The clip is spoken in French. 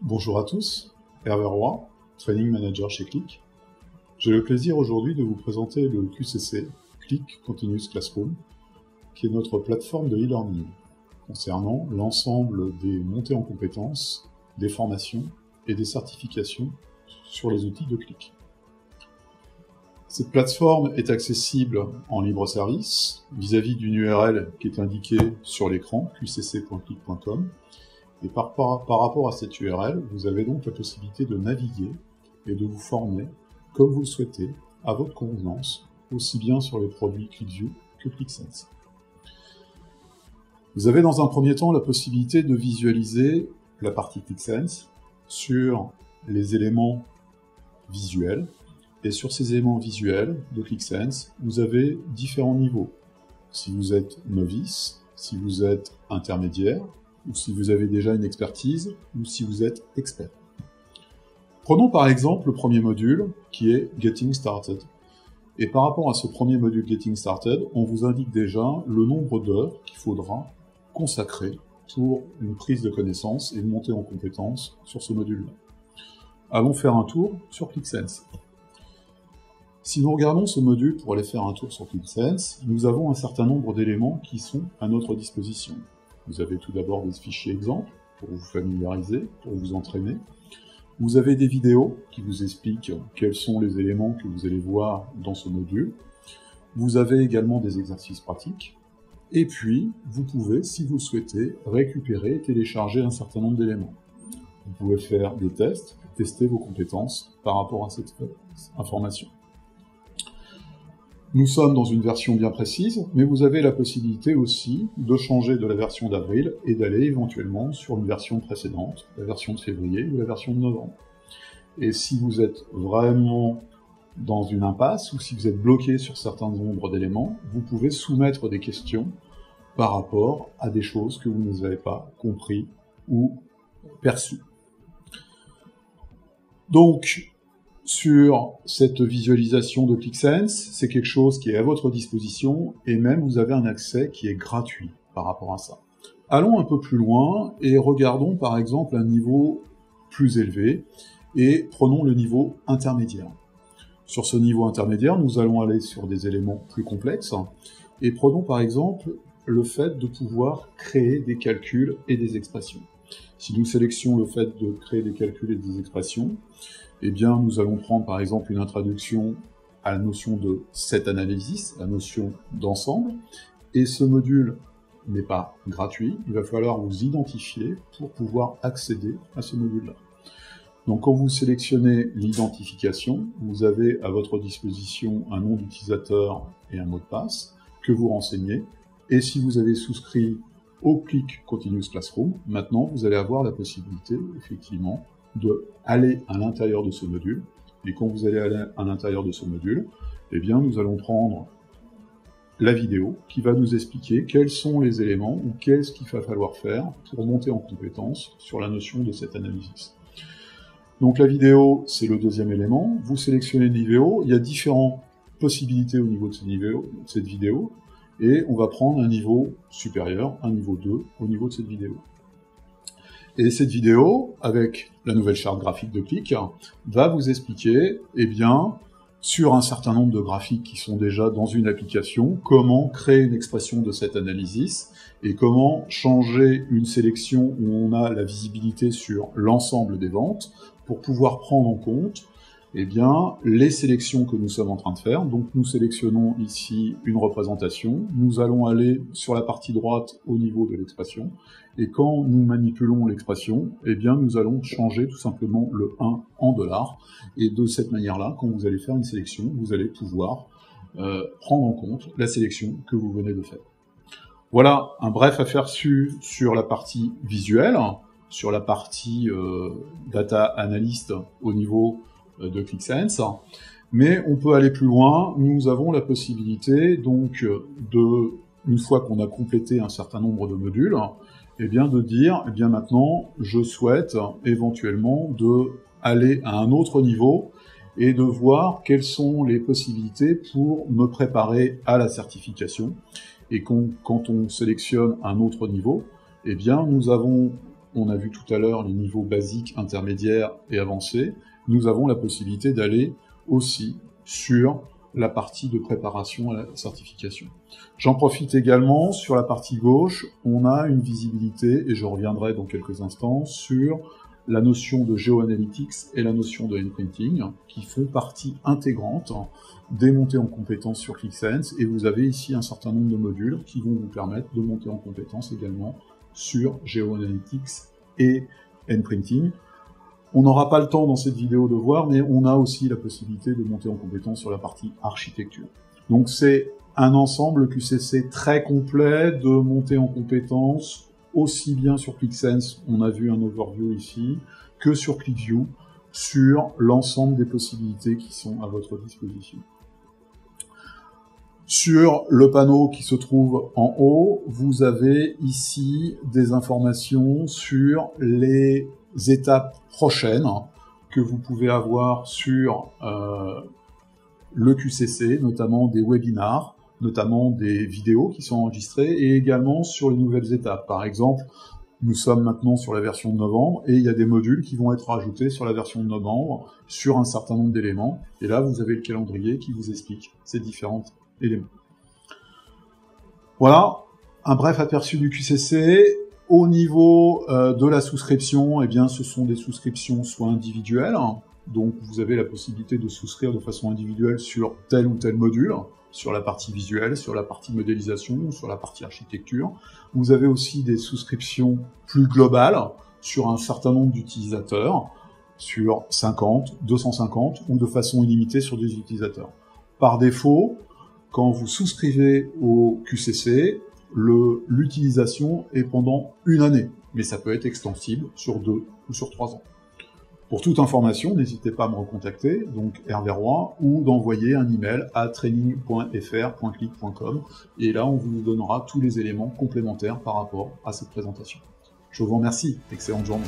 Bonjour à tous, Hervé Roy, Training Manager chez Qlik. J'ai le plaisir aujourd'hui de vous présenter le QCC, Qlik Continuous Classroom, qui est notre plateforme de e-learning concernant l'ensemble des montées en compétences, des formations et des certifications sur les outils de Qlik. Cette plateforme est accessible en libre service vis-à-vis d'une URL qui est indiquée sur l'écran, qcc.qlik.com. Et par rapport à cette URL, vous avez donc la possibilité de naviguer et de vous former comme vous le souhaitez, à votre convenance, aussi bien sur les produits QlikView que QlikSense. Vous avez dans un premier temps la possibilité de visualiser la partie QlikSense sur les éléments visuels. Et sur ces éléments visuels de QlikSense, vous avez différents niveaux. Si vous êtes novice, si vous êtes intermédiaire, ou si vous avez déjà une expertise, ou si vous êtes expert. Prenons par exemple le premier module, qui est Getting Started. Et par rapport à ce premier module Getting Started, on vous indique déjà le nombre d'heures qu'il faudra consacrer pour une prise de connaissance et une montée en compétence sur ce module-là. Allons faire un tour sur QlikSense. Si nous regardons ce module pour aller faire un tour sur QlikSense, nous avons un certain nombre d'éléments qui sont à notre disposition. Vous avez tout d'abord des fichiers exemples pour vous familiariser, pour vous entraîner. Vous avez des vidéos qui vous expliquent quels sont les éléments que vous allez voir dans ce module. Vous avez également des exercices pratiques. Et puis, vous pouvez, si vous le souhaitez, récupérer et télécharger un certain nombre d'éléments. Vous pouvez faire des tests, tester vos compétences par rapport à cette information. Nous sommes dans une version bien précise, mais vous avez la possibilité aussi de changer de la version d'avril et d'aller éventuellement sur une version précédente, la version de février ou la version de novembre. Et si vous êtes vraiment dans une impasse ou si vous êtes bloqué sur certains nombres d'éléments, vous pouvez soumettre des questions par rapport à des choses que vous n'avez pas compris ou perçues. Donc, sur cette visualisation de QlikSense, c'est quelque chose qui est à votre disposition et même vous avez un accès qui est gratuit par rapport à ça. Allons un peu plus loin et regardons par exemple un niveau plus élevé et prenons le niveau intermédiaire. Sur ce niveau intermédiaire, nous allons aller sur des éléments plus complexes et prenons par exemple le fait de pouvoir créer des calculs et des expressions. Si nous sélectionnons le fait de créer des calculs et des expressions, eh bien, nous allons prendre par exemple une introduction à la notion de set analysis, la notion d'ensemble, et ce module n'est pas gratuit, il va falloir vous identifier pour pouvoir accéder à ce module-là. Donc quand vous sélectionnez l'identification, vous avez à votre disposition un nom d'utilisateur et un mot de passe que vous renseignez, et si vous avez souscrit au Qlik Continuous Classroom, maintenant vous allez avoir la possibilité, effectivement, de aller à l'intérieur de ce module. Et quand vous allez aller à l'intérieur de ce module, eh bien, nous allons prendre la vidéo qui va nous expliquer quels sont les éléments ou qu'est-ce qu'il va falloir faire pour monter en compétence sur la notion de cette analyse. Donc la vidéo, c'est le deuxième élément. Vous sélectionnez une vidéo, il y a différentes possibilités au niveau de cette vidéo, et on va prendre un niveau supérieur, un niveau 2 au niveau de cette vidéo. Et cette vidéo, avec la nouvelle charte graphique de Qlik, va vous expliquer, eh bien, sur un certain nombre de graphiques qui sont déjà dans une application, comment créer une expression de cette analysis et comment changer une sélection où on a la visibilité sur l'ensemble des ventes pour pouvoir prendre en compte eh bien, les sélections que nous sommes en train de faire. Donc nous sélectionnons ici une représentation, nous allons aller sur la partie droite au niveau de l'expression, et quand nous manipulons l'expression, eh bien nous allons changer tout simplement le 1 en $, et de cette manière-là, quand vous allez faire une sélection, vous allez pouvoir prendre en compte la sélection que vous venez de faire. Voilà un bref aperçu sur la partie visuelle, sur la partie data analyst au niveau de QlikSense, mais on peut aller plus loin. Nous avons la possibilité donc une fois qu'on a complété un certain nombre de modules, eh bien de dire, eh bien maintenant je souhaite éventuellement de aller à un autre niveau et de voir quelles sont les possibilités pour me préparer à la certification. Et quand on sélectionne un autre niveau, eh bien nous avons on a vu tout à l'heure les niveaux basiques, intermédiaires et avancés, nous avons la possibilité d'aller aussi sur la partie de préparation à la certification. J'en profite également, sur la partie gauche, on a une visibilité, et je reviendrai dans quelques instants, sur la notion de GeoAnalytics et la notion de Handprinting, qui font partie intégrante des montées en compétences sur ClickSense, et vous avez ici un certain nombre de modules qui vont vous permettre de monter en compétences également sur GeoAnalytics et Handprinting. On n'aura pas le temps dans cette vidéo de voir, mais on a aussi la possibilité de monter en compétence sur la partie architecture. Donc c'est un ensemble QCC très complet de montée en compétence, aussi bien sur ClickSense, on a vu un overview ici, que sur ClickView, sur l'ensemble des possibilités qui sont à votre disposition. Sur le panneau qui se trouve en haut, vous avez ici des informations sur les étapes prochaines que vous pouvez avoir sur le QCC, notamment des webinars, notamment des vidéos qui sont enregistrées, et également sur les nouvelles étapes. Par exemple, nous sommes maintenant sur la version de novembre, et il y a des modules qui vont être rajoutés sur la version de novembre, sur un certain nombre d'éléments, et là vous avez le calendrier qui vous explique ces différents éléments. Voilà, un bref aperçu du QCC. Au niveau de la souscription, eh bien, ce sont des souscriptions soit individuelles, donc vous avez la possibilité de souscrire de façon individuelle sur tel ou tel module, sur la partie visuelle, sur la partie modélisation, sur la partie architecture. Vous avez aussi des souscriptions plus globales sur un certain nombre d'utilisateurs, sur 50, 250 ou de façon illimitée sur des utilisateurs. Par défaut, quand vous souscrivez au QCC, l'utilisation est pendant une année, mais ça peut être extensible sur 2 ou sur 3 ans. Pour toute information, n'hésitez pas à me recontacter, donc Hervé Roy, ou d'envoyer un email à training.fr.click.com, et là on vous donnera tous les éléments complémentaires par rapport à cette présentation. Je vous remercie, excellente journée.